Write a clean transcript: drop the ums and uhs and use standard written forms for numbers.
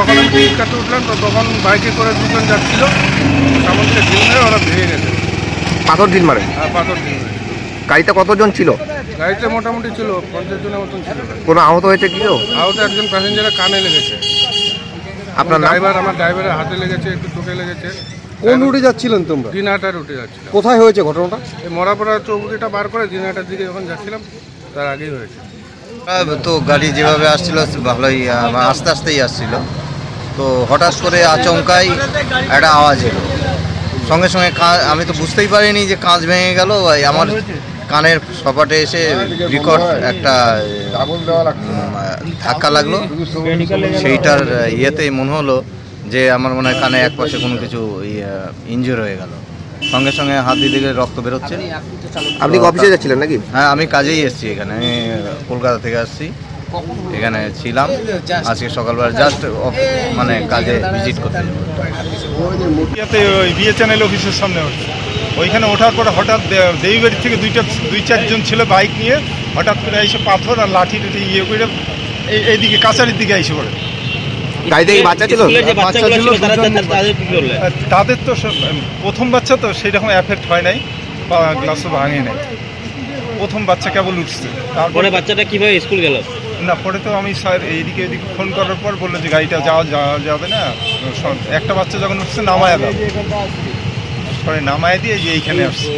তখন আমি টিকিট কাটতে উঠলাম, তো তখন বাইকে করে দুজন যাচ্ছিল, সামনে থেকে ঢিল মেরে ওরা ভেঙে গেছে। পাথর ঢিল মারে? আর পাথর ঢিল মেরে। গাড়িতে কতজন ছিল? গাড়িতে মোটামুটি ছিল 50 জনের মতন ছিল। কোনো আহত হয়েছে কি? আহত একজন প্যাসেঞ্জারের কানে লেগেছে। আপনার আমার ড্রাইভারের হাতে লেগেছে, একটু চোখে লেগেছে। কোন রুটে যাচ্ছিলেন তোমরা? দিনহাটা রুটে যাচ্ছিলাম। কোথায় হয়েছে ঘটনাটা? এই মরাপাড়া চৌকুটিটা বার করে দিনহাটার দিকে যখন যাচ্ছিলাম তার আগেই হয়েছে। তো গাড়ি যেভাবে আসছিল ভালোই আস্তে আস্তেই আসছিল, তো হঠাৎ করে আচমকাই একটা আওয়াজ এলো, সঙ্গে সঙ্গে আমি তো বুঝতেই পারিনি যে কাঁচ ভেঙে গেল। আমার কানের সপাটে এসে বিকট একটা ধাক্কা লাগলো, সেইটার ইয়েতেই মনে হলো যে আমার মনে হয় কানে এক পাশে কোনো কিছু ইনজুর হয়ে গেল। সঙ্গে সঙ্গে হাত দিয়ে দিকে রক্ত বেরোচ্ছে। আপনি অফিসে যাচ্ছিলেন নাকি? হ্যাঁ, আমি কাজেই এসেছি এখানে, আমি কলকাতা থেকে আসছি, এখানে ছিলাম আজকে সকালবেলা, জাস্ট মানে কাজে ভিজিট করতে যাবো। ওই বিএ চ্যানেল অফিসের সামনে ওঠে, ওইখানে ওঠার পরে হঠাৎ দেবীবাড়ি থেকে দুই চারজন ছিল বাইক নিয়ে, হঠাৎ করে এসে পাথর আর লাঠি টাঠি ইয়ে করে এইদিকে কাছারির দিকে এসে পড়ে। গাড়িতে কি বাচ্চা ছিল? বাচ্চা ছিল, তাদের তো প্রথম বাচ্চা তো সেই রকম এফেক্ট হয় নাই বা গ্লাসও ভাঙে নাই, প্রথম বাচ্চা কেবল উঠছে। তারপরে বাচ্চাটা কিভাবে স্কুল গেল? না, পরে তো আমি স্যার এইদিকে ফোন করার পর বললো যে গাড়িটা যাওয়া যাবে না, একটা বাচ্চা যখন উঠছে নামায় দাও, পরে নামায় দিয়ে যে এইখানে আসছে।